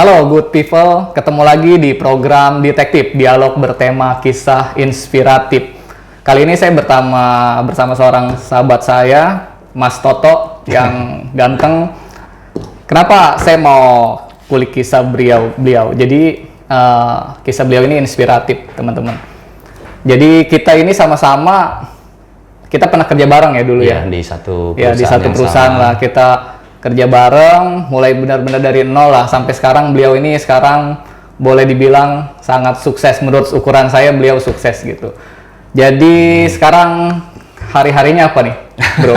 Halo good people, ketemu lagi di program Detektif, dialog bertema kisah inspiratif. Kali ini saya bersama seorang sahabat saya, Mas Toto, yang ganteng. Kenapa saya mau kulik kisah beliau? Jadi kisah beliau ini inspiratif, teman-teman. Jadi kita ini sama-sama, kita pernah kerja bareng ya dulu ya? Di satu Ya, perusahaan di satu perusahaan lah, kita kerja bareng, mulai benar-benar dari nol lah sampai sekarang. Beliau ini sekarang boleh dibilang sangat sukses, menurut ukuran saya beliau sukses gitu. Jadi sekarang hari-harinya apa nih, bro?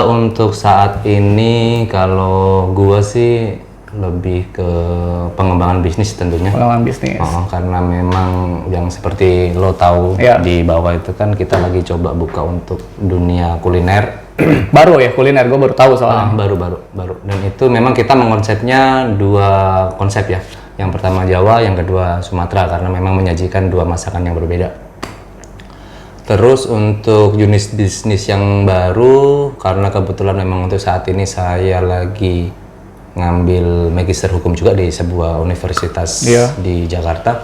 Untuk saat ini kalau gua sih lebih ke pengembangan bisnis tentunya. Pengembangan bisnis. Karena memang yang seperti lo tahu di bawah itu kan kita lagi coba buka untuk dunia kuliner. Baru ya kuliner, gue baru tahu soalnya. Baru. Dan itu memang kita mengkonsepnya dua konsep ya. Yang pertama Jawa, yang kedua Sumatera, karena memang menyajikan dua masakan yang berbeda. Terus untuk unit bisnis yang baru, karena kebetulan memang untuk saat ini saya lagi ngambil magister hukum juga di sebuah universitas di Jakarta.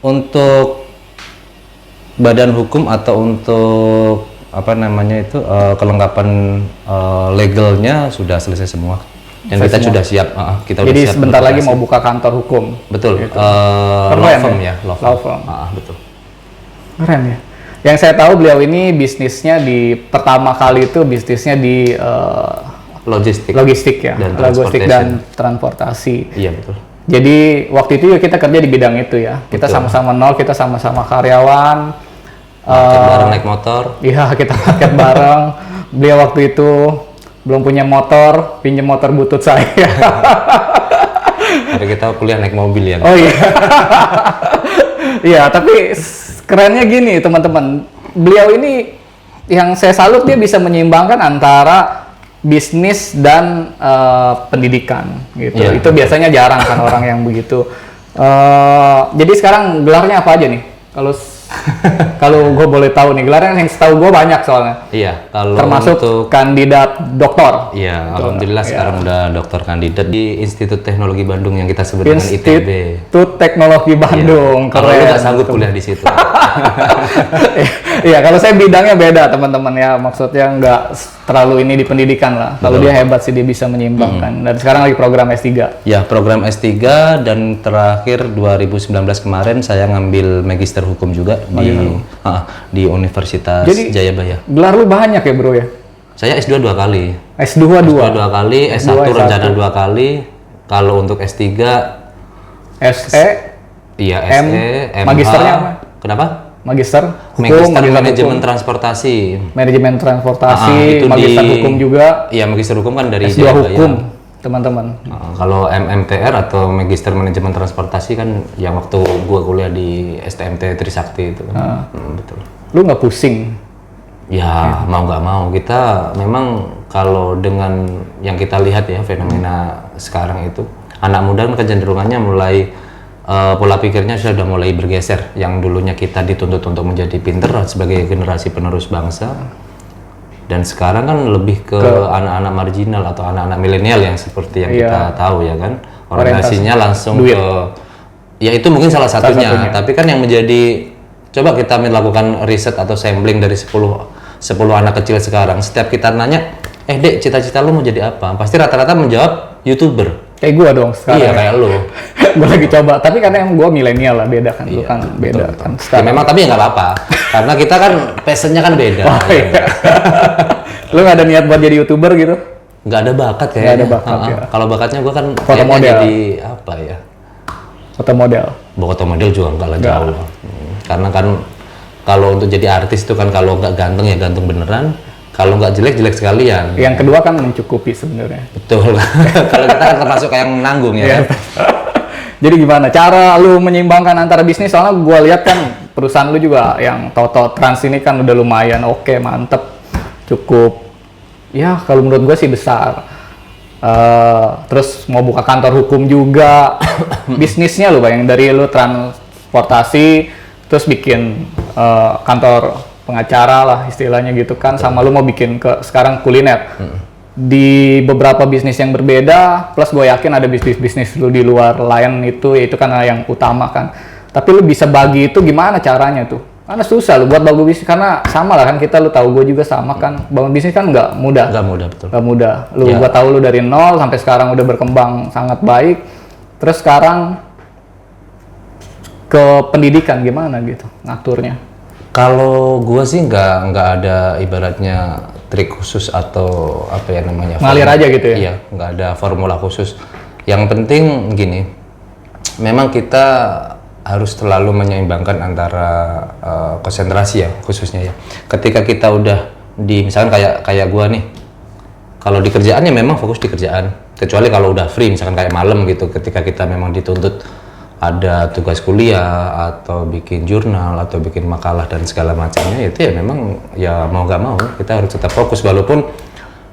Untuk badan hukum atau untuk apa namanya itu kelengkapan legalnya sudah selesai semua dan kita sudah siap. Jadi udah siap sebentar lagi mau buka kantor hukum. Betul. Gitu. Law firm ya. Law firm. Betul. Keren ya. Yang saya tahu beliau ini bisnisnya pertama kali itu bisnisnya di logistik ya, logistik dan transportasi. Iya betul. Jadi waktu itu kita kerja di bidang itu ya. Kita sama-sama nol, kita sama-sama karyawan. Bareng naik motor. Iya, kita paket bareng. Beliau waktu itu belum punya motor, pinjam motor butut saya. Tapi kita kuliah naik mobil ya. Oh iya. Iya, tapi kerennya gini teman-teman. Beliau ini yang saya salut, dia bisa menyeimbangkan antara bisnis dan pendidikan gitu. Yeah. Itu biasanya jarang kan orang yang begitu. Jadi sekarang gelarnya apa aja nih? Kalau gue boleh tahu nih, gelarnya yang setahu gue banyak soalnya. Iya, kalau termasuk untuk kandidat doktor. Iya, alhamdulillah sekarang udah doktor kandidat di Institut Teknologi Bandung yang kita sebut dengan ITB. Institut Teknologi Bandung. Kalau lu nggak sanggup kuliah di situ. Iya, kalau saya bidangnya beda teman-teman ya, maksudnya nggak terlalu ini di pendidikan lah. Kalau dia hebat sih, dia bisa menyeimbangkan. Dan sekarang lagi program S3. Ya, program S3 dan terakhir 2019 kemarin saya ngambil magister hukum juga di Universitas Jayabaya. Gelar lu banyak ya bro ya? Saya S2 2 kali. S2 2 kali, S1 rencana 2 kali. Kalau untuk S3 SE? Iya, SE, MH. Magisternya apa? Kenapa? Magister hukum, magister manajemen transportasi. Manajemen transportasi, magister hukum juga. Iya, magister hukum kan dari S2 hukum, teman-teman. Kalau MMTR atau magister manajemen transportasi kan yang waktu gua kuliah di STMT Trisakti itu kan. Betul. Lu nggak pusing? Ya, mau nggak mau kita memang kalau dengan yang kita lihat ya fenomena sekarang itu anak muda kan kecenderungannya mulai pola pikirnya sudah mulai bergeser. Yang dulunya kita dituntut untuk menjadi pinter sebagai generasi penerus bangsa, dan sekarang kan lebih ke anak-anak marginal atau anak-anak milenial yang seperti yang kita tahu ya kan, orientasinya langsung ke ya itu mungkin salah satunya. Tapi kan yang menjadi, coba kita melakukan riset atau sampling dari 10 anak kecil sekarang, setiap kita nanya, Dek, cita-cita lu mau jadi apa? Pasti rata-rata menjawab YouTuber. Kayak gua dong sekarang. Iya, kayak lu. Gua lagi coba, tapi karena yang gua milenial lah, beda kan. Lu kan beda kan. Ya, memang tapi nggak apa-apa. Karena kita kan passionnya kan beda. Lu nggak ada niat buat jadi YouTuber gitu? Nggak ada bakat kayaknya. Nggak ada bakat ya. Kalau bakatnya gua kan foto model. jadi apa ya? Foto model. Foto model juga nggak lah jauh. Karena kan kalau untuk jadi artis itu kan kalau nggak ganteng ya ganteng beneran. Kalau nggak jelek sekalian. Yang kedua kan mencukupi sebenarnya. Betul. Kalau kita kan termasuk yang nanggung ya. Jadi gimana cara lu menyeimbangkan antara bisnis? Soalnya gua lihat kan perusahaan lu juga yang Toto Trans ini kan udah lumayan oke, mantep, cukup. Ya kalau menurut gua sih besar. Terus mau buka kantor hukum juga. Bisnisnya lu bayang dari lu transportasi, terus bikin kantor pengacara lah istilahnya gitu kan, sama lu mau bikin sekarang kuliner. di beberapa bisnis yang berbeda, plus gue yakin ada bisnis-bisnis lu di luar lain itu kan yang utama kan. Tapi lu bisa bagi itu gimana caranya tuh? Karena susah lu buat bangun bisnis, karena sama lah kan kita, lu tahu gue juga sama kan, bangun bisnis kan nggak mudah. Nggak mudah, betul. Nggak mudah. Lu Ya. gua tahu lu dari nol sampai sekarang udah berkembang sangat baik. Terus sekarang ke pendidikan gimana gitu ngaturnya? Kalau gua sih nggak ada ibaratnya trik khusus atau apa ya namanya, Ngalir aja gitu ya? Iya, nggak ada formula khusus. Yang penting gini, memang kita harus selalu menyeimbangkan antara konsentrasi ya, khususnya ya. Ketika kita udah misalkan kayak gua nih, kalau di kerjaan ya memang fokus di kerjaan. Kecuali kalau udah free, misalkan kayak malam gitu, ketika kita memang dituntut ada tugas kuliah atau bikin jurnal atau bikin makalah dan segala macamnya, itu ya memang ya mau nggak mau kita harus tetap fokus, walaupun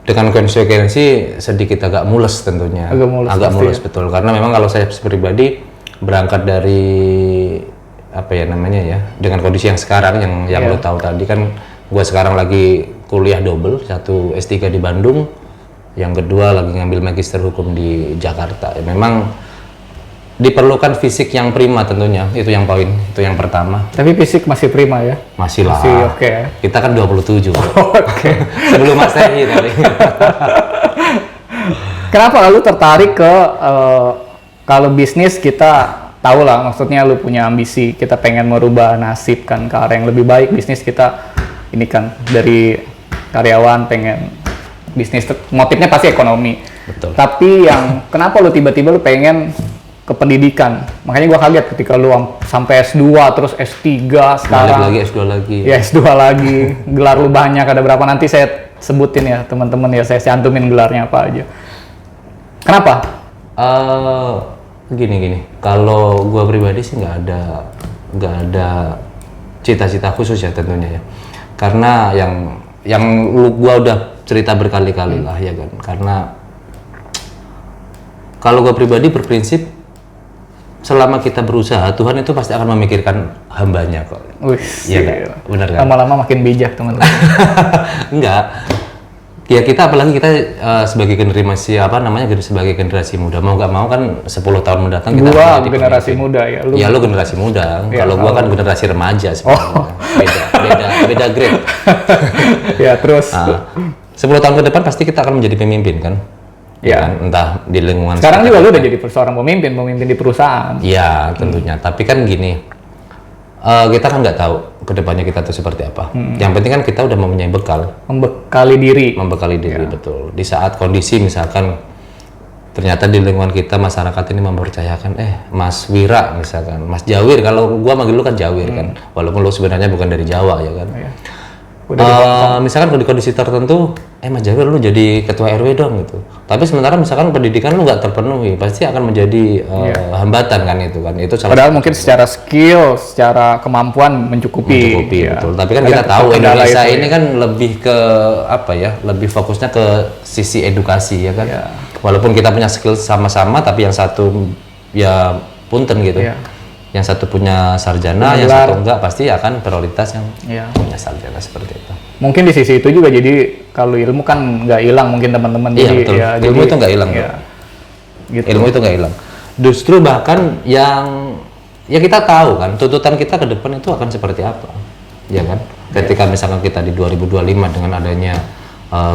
dengan konsekuensi sedikit agak mules tentunya. Agak mulus ya? Betul, karena memang kalau saya pribadi berangkat dari apa ya namanya ya, dengan kondisi yang sekarang yang lo tahu tadi kan, gue sekarang lagi kuliah double, satu S3 di Bandung, yang kedua lagi ngambil magister hukum di Jakarta. Ya, memang diperlukan fisik yang prima tentunya, itu yang poin, itu yang pertama. Tapi fisik masih prima ya? Masih lah. Masih oke. Kita kan 27. Oke. Sebelum Masehi tadi. Kenapa lalu tertarik ke kalau bisnis? Kita tahu lah, maksudnya lu punya ambisi, kita pengen merubah nasib kan ke arah yang lebih baik. Bisnis kita ini kan dari karyawan pengen bisnis, motifnya pasti ekonomi. Betul. Tapi yang kenapa lu tiba-tiba lu pengen ke pendidikan? Makanya gua kaget ketika lu sampai S2 terus S3 sekarang. Balik lagi S2 lagi. Ya S2 lagi. Gelar lu banyak, ada berapa nanti saya sebutin ya teman-teman ya, saya cantumin gelarnya apa aja. Kenapa? Gini. Kalau gua pribadi sih nggak ada cita-cita khusus ya tentunya ya. Karena yang gua udah cerita berkali-kali lah ya kan. Karena kalau gua pribadi berprinsip, selama kita berusaha, Tuhan itu pasti akan memikirkan hambanya kok. Wih, iya kan? Benar kan? Lama-lama makin bijak teman-teman. Enggak. Ya kita, apalagi kita sebagai generasi sebagai generasi muda, mau nggak mau kan 10 tahun mendatang kita Gua menjadi generasi pemimpin. muda ya. Ya lu generasi muda. Ya, kalau gua kan generasi remaja sebenarnya. Beda grade. Ya terus. 10 tahun ke depan pasti kita akan menjadi pemimpin kan? Ya. Kan? Entah di lingkungan Sekarang juga lu udah jadi seorang pemimpin di perusahaan. Iya, tentunya. Tapi kan gini, kita kan nggak tahu kedepannya kita tuh seperti apa. Yang penting kan kita udah mempunyai bekal. Membekali diri. Betul. Di saat kondisi misalkan ternyata di lingkungan kita masyarakat ini mempercayakan, Mas Wira misalkan, Mas Jawir, kalau gua manggil lu kan Jawir kan, walaupun lu sebenarnya bukan dari Jawa ya kan. Iya. Misalkan di kondisi tertentu, Mas Jawir lu jadi ketua RW dong gitu. Tapi sementara misalkan pendidikan lu nggak terpenuhi, pasti akan menjadi hambatan kan itu kan. Itu Padahal mungkin secara skill, secara kemampuan mencukupi ya. Betul. Tapi kan kita tahu Indonesia ini kan lebih ke apa ya? Lebih fokusnya ke sisi edukasi ya kan. Ya. Walaupun kita punya skill sama-sama, tapi yang satu ya punten gitu. Ya. Yang satu punya sarjana, yang satu enggak, pasti akan prioritas yang punya sarjana seperti itu. Mungkin di sisi itu juga, jadi kalau ilmu kan nggak hilang mungkin teman-teman. Iya jadi, betul. Ya, Ilmu itu nggak hilang. Ya. Gitu. Ilmu itu nggak hilang. Justru bahkan yang ya kita tahu kan tuntutan kita ke depan itu akan seperti apa, ya kan? Ketika misalkan kita di 2025 dengan adanya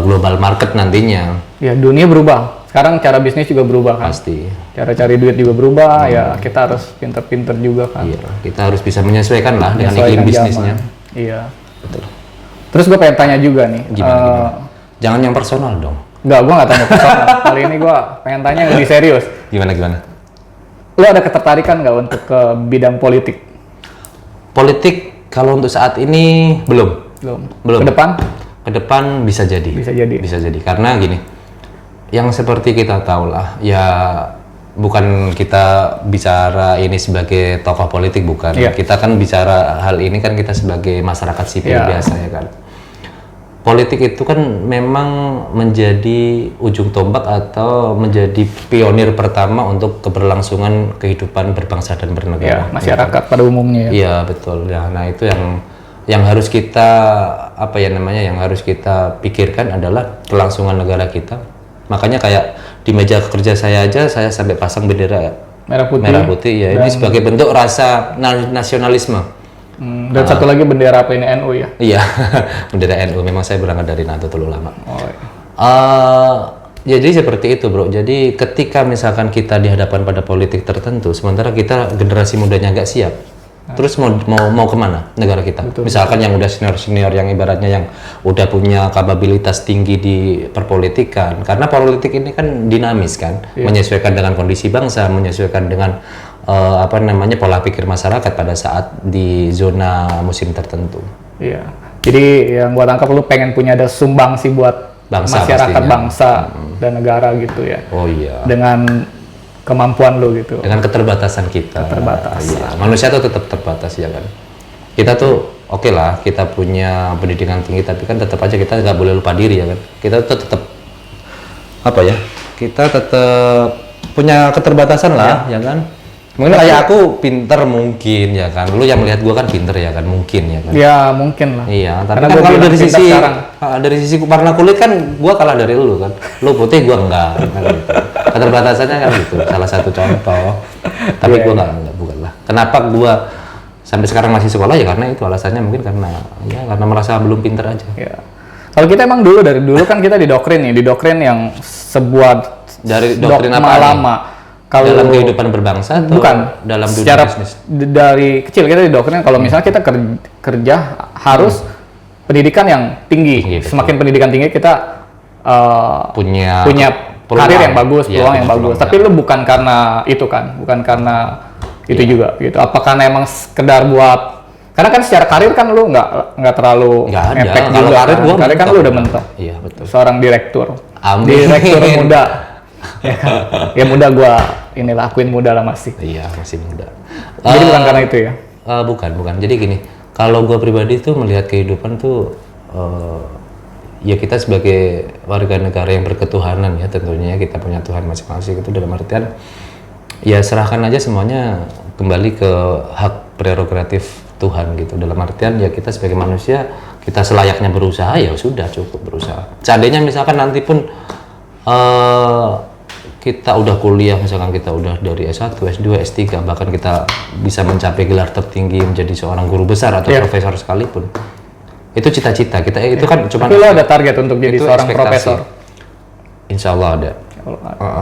global market nantinya. Ya dunia berubah. Sekarang cara bisnis juga berubah kan. Pasti. Cara cari duit juga berubah. Ya kita harus pinter-pinter juga kan. Iya. Kita harus bisa menyesuaikan lah dengan iklim bisnisnya. Iya. Betul. Terus gue pengen tanya juga nih. Gimana? Jangan yang personal dong. Enggak, gue nggak tanya personal. Kali ini gue pengen tanya yang lebih serius. Gimana? Lu ada ketertarikan nggak untuk ke bidang politik? Politik kalau untuk saat ini belum. Ke depan? Ke depan bisa jadi. Bisa jadi. Karena gini, yang seperti kita tahu lah, ya bukan kita bicara ini sebagai tokoh politik, bukan. Iya. Kita kan bicara hal ini kan kita sebagai masyarakat sipil biasa ya kan. Politik itu kan memang menjadi ujung tombak atau menjadi pionir pertama untuk keberlangsungan kehidupan berbangsa dan bernegara. Ya, masyarakat pada umumnya ya. Iya betul ya. Nah itu yang harus kita apa ya namanya, yang harus kita pikirkan adalah kelangsungan negara kita. Makanya kayak di meja kerja saya aja saya sampai pasang bendera merah putih ya, ini sebagai bentuk rasa nasionalisme. Dan satu lagi bendera apa ini, NU ya? Iya, bendera NU. Memang saya berangkat dari Nahdlatul Ulama. Oh, iya. Jadi seperti itu, bro. Jadi ketika misalkan kita dihadapkan pada politik tertentu, sementara kita generasi mudanya nggak siap, terus mau kemana negara kita? Misalkan yang udah senior yang ibaratnya yang udah punya kapabilitas tinggi di perpolitikan, karena politik ini kan dinamis kan, menyesuaikan dengan kondisi bangsa, menyesuaikan dengan apa namanya pola pikir masyarakat pada saat di zona musim tertentu. Iya. Jadi yang gua tangkap lu pengen punya ada sumbangsi buat Bangsa masyarakat pastinya. bangsa dan negara gitu ya. Oh iya. Dengan kemampuan lu gitu. Dengan keterbatasan kita. Keterbatasan. Iya. Manusia tuh tetap terbatas ya kan. Kita tuh oke lah, kita punya pendidikan tinggi, tapi kan tetap aja kita nggak boleh lupa diri ya kan. Kita tuh tetap apa ya? Kita tetap punya keterbatasan lah ya kan. Mungkin kayak aku pinter mungkin ya kan. Lu yang melihat gua kan pinter ya kan, mungkin ya kan. Ya mungkin lah. Iya, tapi Karena kan gua kalau bilang dari pintar sisi sekarang. dari sisi warna kulit kan gua kalah dari lu kan. Lu putih gua enggak kan gitu. Keterbatasannya kan gitu. Salah satu contoh. Tapi gua enggak bukan lah. Kenapa gua sampai sekarang masih sekolah ya karena itu alasannya, mungkin karena merasa belum pinter aja. Ya. Kalau kita emang dari dulu kan kita didoktrin yang sebuah Dari doktrin dogma apa nih? lama. Kalau Dalam kehidupan berbangsa atau bukan dalam dunia secara bisnis? dari kecil kita didoktrin kalau misalnya kita kerja harus pendidikan yang tinggi. Tinggi, betul. Semakin pendidikan tinggi kita punya peluang. karir yang bagus, Iya, peluang yang punya bagus. peluang, Tapi lu bukan karena itu kan, bukan karena itu juga gitu. Apa karena emang sekedar buat, karena kan secara karir kan lu nggak terlalu Nggak ada. ngefek Kalau juga karir kan. gua Karir kan mentok. lu udah mentok. Iya, betul. Seorang direktur. Amin. Direktur muda. Ya kan? Ya muda gua inilah akuin muda lah masih. Iya, masih muda. Jadi bukan karena itu ya. Bukan. Jadi gini, kalau gue pribadi tuh melihat kehidupan tuh, ya kita sebagai warga negara yang berketuhanan ya, tentunya kita punya Tuhan masing-masing, itu dalam artian ya serahkan aja semuanya kembali ke hak prerogatif Tuhan gitu. Dalam artian ya kita sebagai manusia, kita selayaknya berusaha, ya sudah cukup berusaha. Seandainya misalkan nanti pun kita udah kuliah, misalkan kita udah dari S1, S2, S3, bahkan kita bisa mencapai gelar tertinggi menjadi seorang guru besar atau profesor sekalipun, itu cita-cita kita, itu kan cuma. Tapi lo ada target untuk jadi itu seorang ekspektasi. profesor? Insya Allah ada.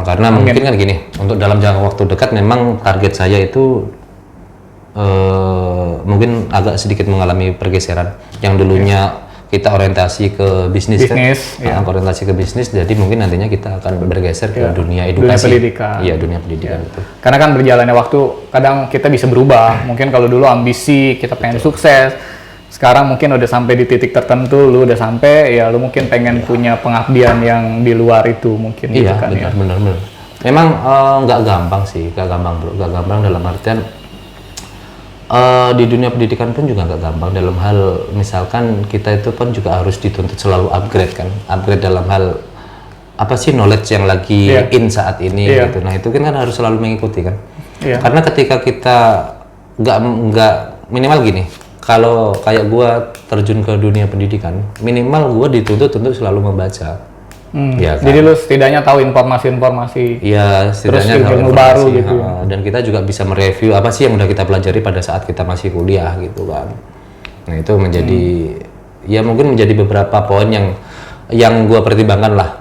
Karena mungkin kan gini, untuk dalam jangka waktu dekat memang target saya itu mungkin agak sedikit mengalami pergeseran. Yang dulunya kita orientasi ke bisnis kan, orientasi ke bisnis, jadi mungkin nantinya kita akan bergeser ke dunia edukasi, dunia pendidikan. Iya, dunia pendidikan itu. Karena kan berjalannya waktu, kadang kita bisa berubah. Mungkin kalau dulu ambisi kita pengen sukses, sekarang mungkin udah sampai di titik tertentu, lu udah sampai, ya lu mungkin pengen punya pengabdian yang di luar itu mungkin. Iya, gitu kan, benar. Memang nggak gampang sih, nggak gampang bro, nggak gampang dalam artian. Di dunia pendidikan pun juga nggak gampang dalam hal misalkan kita itu kan juga harus dituntut selalu upgrade kan, upgrade dalam hal apa sih knowledge yang lagi in saat ini gitu. Nah itu kan harus selalu mengikuti kan, karena ketika kita nggak minimal gini, kalau kayak gua terjun ke dunia pendidikan, minimal gua dituntut untuk selalu membaca. Ya, kan? Jadi lu setidaknya tahu informasi-informasi. Iya, setidaknya tahu ilmu baru gitu. Dan kita juga bisa mereview apa sih yang udah kita pelajari pada saat kita masih kuliah gitu kan. Nah itu menjadi ya mungkin menjadi beberapa poin yang gua pertimbangkan lah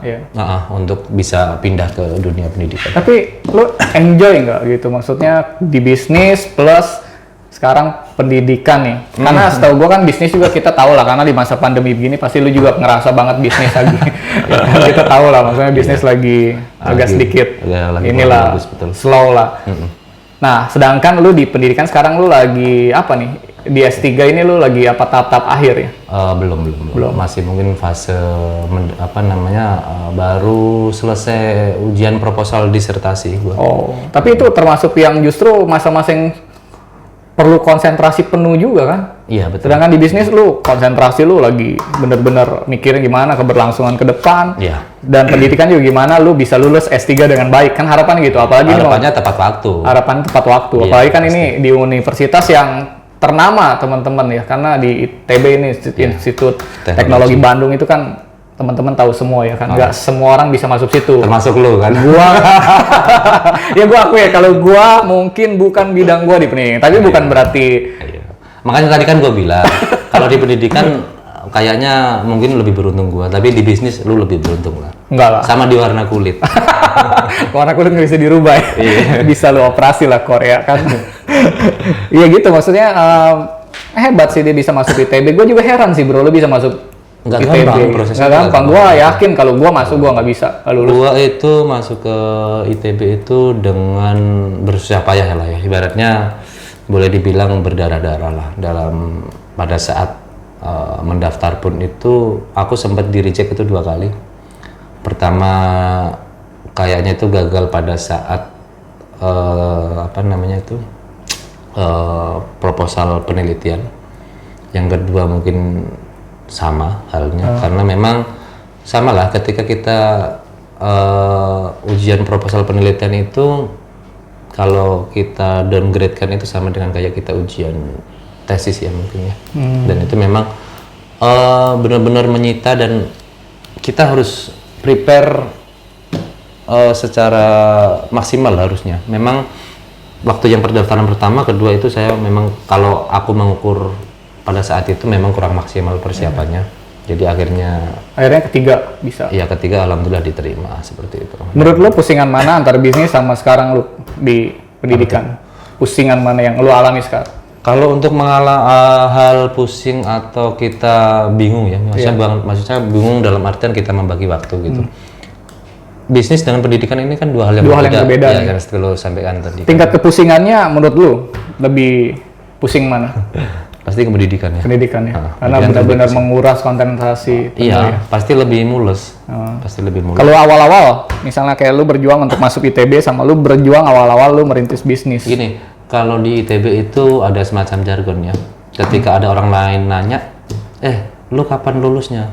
untuk bisa pindah ke dunia pendidikan. Tapi lu enjoy nggak gitu? Maksudnya di bisnis plus sekarang pendidikan nih, karena setahu gue kan bisnis juga kita tahu lah, karena di masa pandemi begini pasti lu juga ngerasa banget bisnis lagi. Ya kan, kita tahu lah, maksudnya bisnis lagi agak sedikit inilah bagus, betul. slow lah. Nah, sedangkan lu di pendidikan sekarang lu lagi apa nih? Di S3 ini lu lagi apa tahap-tahap akhir ya? Belum. Masih mungkin fase baru selesai ujian proposal disertasi gua. Oh, tapi itu termasuk yang justru masa-masa yang perlu konsentrasi penuh juga kan? Iya, betul. Sedangkan di bisnis lu konsentrasi lu lagi bener-bener mikirin gimana keberlangsungan ke depan. Iya. Dan pendidikan juga gimana lu bisa lulus S3 dengan baik, kan harapan gitu. Apalagi harapannya tepat waktu. Harapan tepat waktu. Iya, Apalagi kan pasti. ini di universitas yang ternama teman-teman ya, karena di ITB ini Institut Teknologi Bandung itu kan teman-teman tahu semua ya kan, nggak semua orang bisa masuk situ. Termasuk lu kan? Gua, ya gua aku ya kalau gua mungkin bukan bidang gua di pendidikan, tapi bukan berarti. Iya. Makanya tadi kan gua bilang kalau di pendidikan kayaknya mungkin lebih beruntung gua, tapi di bisnis lu lebih beruntung lah. Enggak lah. Sama di warna kulit. Warna kulit nggak bisa dirubah ya. Bisa lu operasi lah Korea kan. Iya gitu maksudnya hebat sih dia bisa masuk ITB. Gue juga heran sih bro, lu bisa masuk Nggak ITB. gampang prosesnya. Nggak gampang. Gue yakin kalau gue masuk gue nggak bisa kalau lulus. Gua itu masuk ke ITB itu dengan bersusah payah lah ya. Ibaratnya boleh dibilang berdarah-darah lah dalam pada saat mendaftar pun itu aku sempat di reject itu 2 kali. Pertama kayaknya itu gagal pada saat proposal penelitian. Yang kedua mungkin sama halnya karena memang sama lah ketika kita ujian proposal penelitian itu kalau kita downgrade kan itu sama dengan kayak kita ujian tesis ya mungkin ya. Dan itu memang benar-benar menyita dan kita harus prepare secara maksimal harusnya. Memang waktu yang pendaftaran pertama, kedua itu saya memang kalau aku mengukur pada saat itu memang kurang maksimal persiapannya. Jadi akhirnya ketiga bisa. Ya ketiga alhamdulillah diterima seperti itu. Menurut lu pusingan mana antara bisnis sama sekarang lu di pendidikan? Pusingan mana yang lu alami sekarang? Kalau untuk mengalami hal pusing atau kita bingung ya, maksudnya bingung dalam artian kita membagi waktu gitu. Bisnis dengan pendidikan ini kan dua hal yang berbeda. Ya, yang seperti lo sampaikan tadi. Tingkat kepusingannya menurut lu lebih pusing mana? Pasti ke pendidikan ya. Pendidikan ya. Karena benar-benar menguras konsentrasi. Iya, pasti lebih mulus. Pasti lebih mulus. Kalau awal-awal, misalnya kayak lu berjuang untuk masuk ITB sama lu berjuang awal-awal lu merintis bisnis. Gini, kalau di ITB itu ada semacam jargon ya. Ketika ada orang lain nanya, lu kapan lulusnya?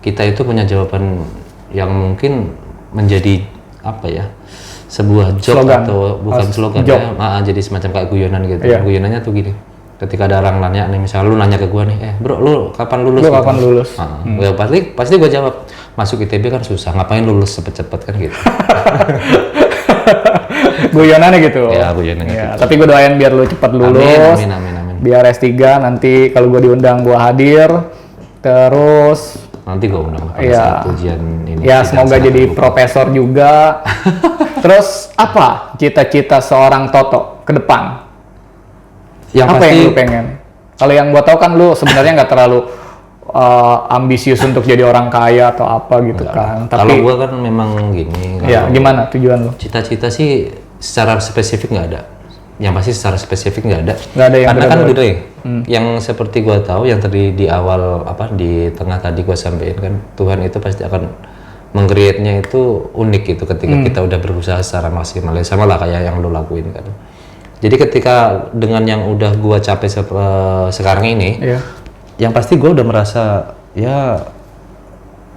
Kita itu punya jawaban yang mungkin menjadi apa ya? Sebuah joke slogan. Atau bukan slogan ya. Jadi semacam kayak guyonan gitu. Guyonannya tuh gini. Ketika ada orang nanya nih, misalnya lu nanya ke gua nih, bro, lu kapan lulus? Lu kapan lulus? Ya pasti gua jawab, masuk ITB kan susah, ngapain lulus cepet-cepet kan gitu. Guyonannya gitu. Ya, guyonannya gitu. Tapi gua doain biar lu cepat lulus. Amin. Biar S3 nanti kalau gua diundang gua hadir. Terus nanti gua undang pada saat ujian ini. Ya, semoga jadi profesor juga. Terus apa cita-cita seorang Toto ke depan? Yang apa pasti, yang lu pengen? Kalau yang gua tahu kan lu sebenarnya nggak terlalu ambisius untuk jadi orang kaya atau apa gitu kan. Tapi kalau gua kan memang gini. Ya, gimana tujuan lu? Cita-cita sih secara spesifik nggak ada. Yang pasti secara spesifik nggak ada. Nggak ada yang karena kan gini, yang seperti gua tahu yang tadi di awal di tengah tadi gua sampaikan kan Tuhan itu pasti akan meng-create-nya itu unik gitu ketika kita udah berusaha secara maksimal. Sama lah kayak yang lu lakuin kan. Jadi ketika dengan yang udah gua capai sekarang ini, yang pasti gua udah merasa ya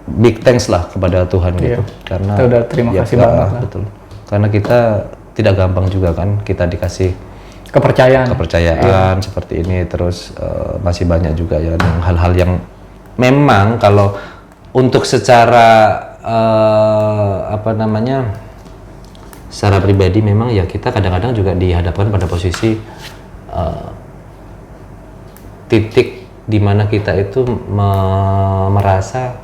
big thanks lah kepada Tuhan gitu. Karena kita udah terima kasih banget lah. Betul. Karena kita tidak gampang juga kan kita dikasih kepercayaan seperti ini, terus masih banyak juga ya hal-hal yang memang kalau untuk secara secara pribadi memang ya kita kadang-kadang juga dihadapkan pada posisi titik di mana kita itu merasa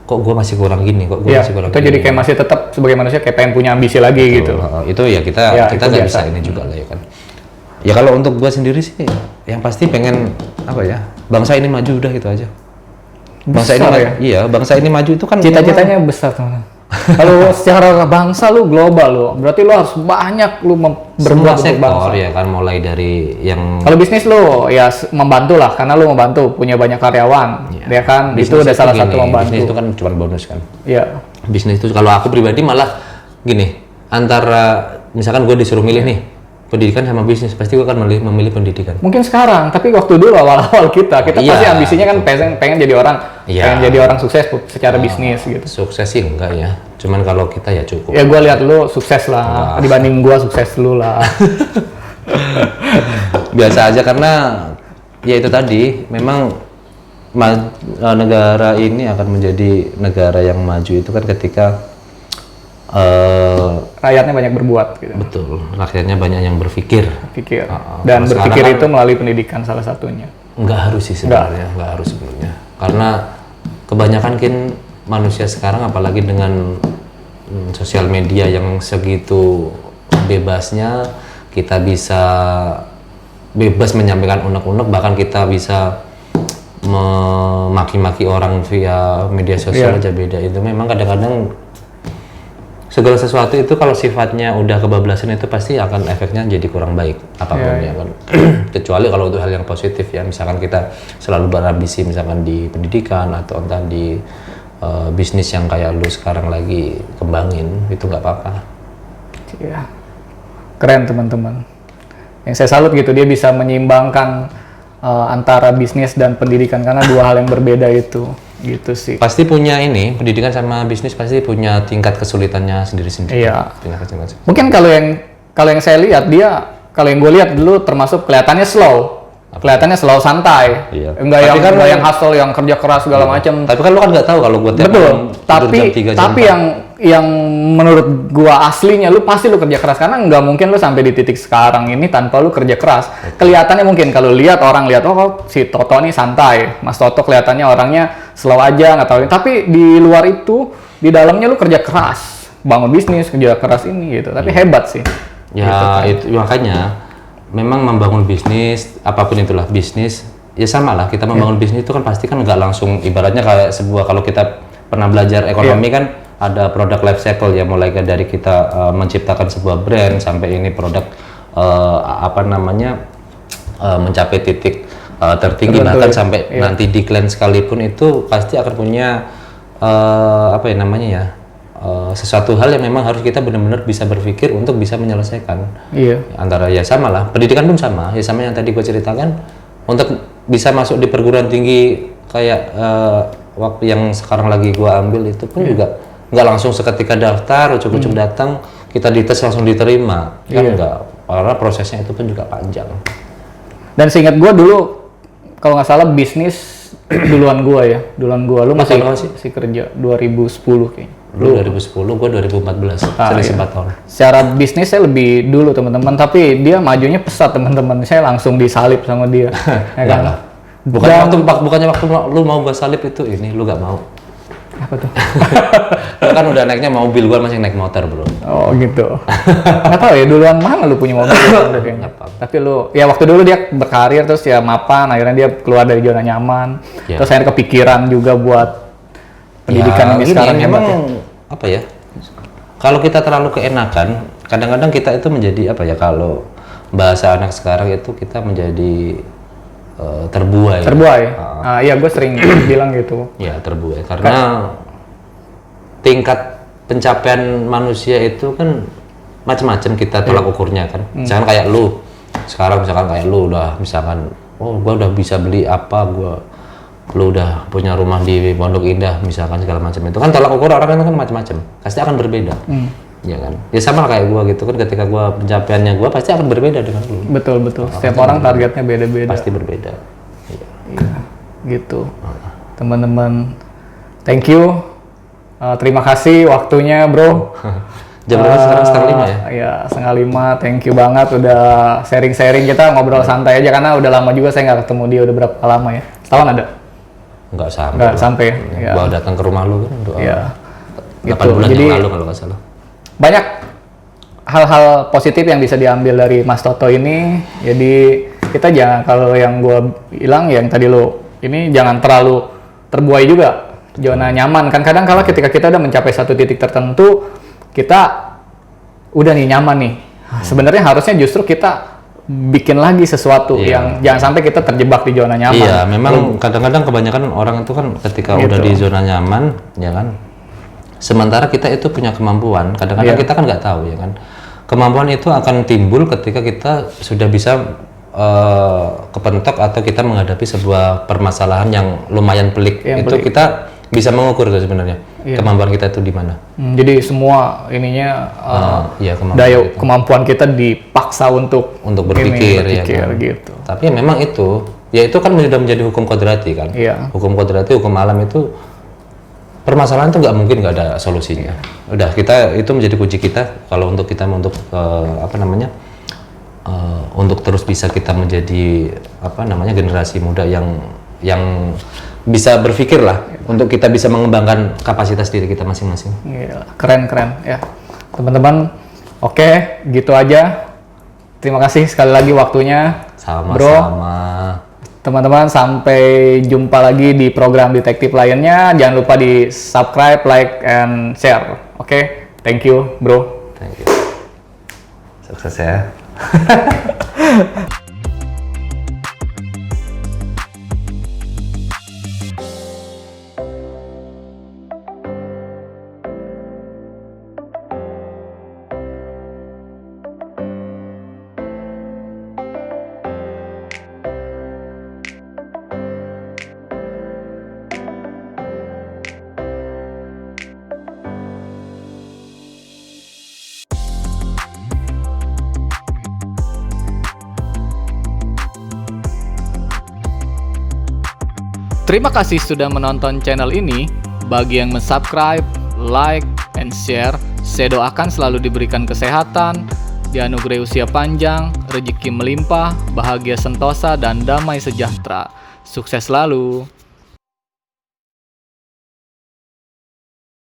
kok gue masih kurang gini, kok gue masih kurang gini. Jadi kayak masih tetap sebagai manusia kayak pengen punya ambisi lagi gitu. Itu ya kita nggak bisa ini juga lah ya kan. Ya kalau untuk gue sendiri sih yang pasti pengen bangsa ini maju udah gitu aja. Bangsa besar, ini bangsa ini maju itu kan cita-citanya besar teman. Kalau secara bangsa lu global lu, berarti lu harus banyak lu berbuat untuk bangsa. Ya kan, mulai dari yang kalau bisnis lu ya membantu lah, karena lu membantu punya banyak karyawan, ya kan bisnis itu udah salah satu membantu. Bisnis itu kan cuma bonus kan. Iya. Bisnis itu kalau aku pribadi malah gini, antara misalkan gue disuruh milih nih pendidikan sama bisnis, pasti gue akan memilih pendidikan. Mungkin sekarang, tapi waktu dulu awal-awal kita pasti ambisinya kan pengen jadi orang, pengen jadi orang sukses secara bisnis gitu. Sukses sih enggak ya, cuman kalau kita ya cukup. Ya gue lihat lu sukses lah, dibanding gue sukses lu lah. Biasa aja karena ya itu tadi memang negara ini akan menjadi negara yang maju itu kan ketika rakyatnya banyak berbuat gitu. betul, rakyatnya banyak yang berpikir. Dan Kalau berpikir sekarang itu melalui pendidikan salah satunya. nggak harus sih sebenarnya, nggak harus sebenarnya. Karena kebanyakan manusia sekarang apalagi dengan sosial media yang segitu bebasnya, kita bisa bebas menyampaikan unek-unek, bahkan kita bisa memaki-maki orang via media sosial aja beda. Itu memang kadang-kadang segala sesuatu itu kalau sifatnya udah kebablasan itu pasti akan efeknya jadi kurang baik apapun ya kan. Kecuali kalau itu hal yang positif ya, misalkan kita selalu berambisi misalkan di pendidikan atau entah di bisnis yang kayak lu sekarang lagi kembangin, itu nggak apa-apa. Iya, keren teman-teman. Yang saya salut gitu, dia bisa menyeimbangkan antara bisnis dan pendidikan karena dua hal yang berbeda itu. Gitu sih. Pasti punya ini, pendidikan sama bisnis pasti punya tingkat kesulitannya sendiri-sendiri. Iya. Mungkin kalau yang saya lihat kalau yang gue lihat dulu termasuk kelihatannya slow. Kelihatannya slow, santai. Iya. Enggak yang hustle, yang kerja keras segala macam. Tapi kan lu kan nggak tahu kalau gue tiap malam tidur jam 3 jam tapi 4. yang menurut gua aslinya lu pasti lu kerja keras karena nggak mungkin lu sampai di titik sekarang ini tanpa lu kerja keras. Kelihatannya mungkin kalau orang lihat si Toto nih santai, Mas Toto kelihatannya orangnya slow aja nggak tahu. Tapi di luar itu di dalamnya lu kerja keras, bangun bisnis, kerja keras ini gitu. Tapi hebat sih. Ya gitu, itu makanya memang membangun bisnis apapun itulah bisnis ya sama lah, kita membangun bisnis itu kan pasti kan nggak langsung, ibaratnya kayak sebuah, kalau kita pernah belajar ekonomi kan ada produk life cycle ya, mulai dari kita menciptakan sebuah brand sampai ini produk mencapai titik tertinggi bahkan sampai nanti decline sekalipun, itu pasti akan punya sesuatu hal yang memang harus kita benar-benar bisa berpikir untuk bisa menyelesaikan. Antara ya sama lah, pendidikan pun sama ya, sama yang tadi gue ceritakan, untuk bisa masuk di perguruan tinggi kayak waktu yang sekarang lagi gue ambil itu pun juga nggak langsung seketika daftar, ucuk-ucuk datang kita dites langsung diterima kan, enggak, karena prosesnya itu pun juga panjang. Dan seingat gue dulu kalau nggak salah bisnis duluan gue lu masih kerja 2010 kayaknya. Lu 2010, gue 2014, selisih 4 tahun. Secara bisnis saya lebih dulu teman-teman, tapi dia majunya pesat teman-teman, saya langsung disalip sama dia. Ya kan? Bukannya waktu lu mau gue salip itu ini lu gak mau. Apa tuh? Kan udah naiknya mobil, gua masih naik motor bro. Oh gitu. Nggak tahu ya duluan mana lu punya mobil. Tapi lu, ya waktu dulu dia berkarir terus ya mapan, akhirnya dia keluar dari zona nyaman. Terus akhirnya kepikiran juga buat pendidikan ini sekarang memang apa ya? Kalau kita terlalu keenakan, kadang-kadang kita itu menjadi apa ya, kalau bahasa anak sekarang itu kita menjadi terbuai. Iya, gue sering bilang gitu. Ya terbuai karena tingkat pencapaian manusia itu kan macam-macam kita tolak ukurnya kan. Misalkan kayak lu sekarang, udah misalkan, oh gue udah bisa beli apa, lu udah punya rumah di Pondok Indah misalkan, segala macam itu kan tolak ukur orang kan macam-macam, pasti akan berbeda. Ya kan, ya sama kayak gue gitu kan, ketika gue pencapaiannya gue pasti akan berbeda dengan lu. Betul. Setiap orang targetnya beda-beda. Pasti berbeda. Iya, gitu. Teman-teman, thank you. Terima kasih waktunya bro. Jam berapa sekarang? 4:30 ya? Iya, 4:30. Thank you banget udah sharing-sharing, kita ngobrol santai aja karena udah lama juga saya nggak ketemu dia, udah berapa lama ya? Setahun ada? Nggak sampai. Ya. Gua datang ke rumah lu kan udah 8 bulan yang lalu kalau nggak salah. Banyak hal-hal positif yang bisa diambil dari Mas Toto ini. Jadi kita jangan, kalau yang gue bilang yang tadi lo ini, jangan terlalu terbuai juga, zona nyaman kan. Kadang kala ketika kita udah mencapai satu titik tertentu, kita udah nih nyaman nih. Sebenarnya harusnya justru kita bikin lagi sesuatu yang jangan sampai kita terjebak di zona nyaman. Iya, memang kadang-kadang kebanyakan orang itu kan ketika udah di zona nyaman, ya kan. Sementara kita itu punya kemampuan, kadang-kadang kita kan nggak tahu ya kan. Kemampuan itu akan timbul ketika kita sudah bisa kepentok atau kita menghadapi sebuah permasalahan yang lumayan pelik. Kita bisa mengukur itu sebenarnya kemampuan kita itu di mana. Jadi semua ininya kemampuan kemampuan kita dipaksa untuk berpikir ya kan? Gitu. Tapi memang itu ya itu kan sudah menjadi hukum kodrati kan. Iya. Hukum kodrati, hukum alam itu permasalahan itu nggak mungkin nggak ada solusinya. Udah kita itu menjadi kunci kita kalau untuk kita untuk untuk terus bisa kita menjadi generasi muda yang bisa berpikir lah untuk kita bisa mengembangkan kapasitas diri kita masing-masing. Gila, keren ya teman-teman. Oke, gitu aja. Terima kasih sekali lagi waktunya, Sama-sama. Bro. Teman-teman, sampai jumpa lagi di program detektif lainnya. Jangan lupa di subscribe, like, and share. Oke, thank you, bro. Thank you. Sukses ya. Terima kasih sudah menonton channel ini. Bagi yang subscribe, like, and share, saya doakan selalu diberikan kesehatan, dianugerahi usia panjang, rezeki melimpah, bahagia sentosa, dan damai sejahtera. Sukses selalu!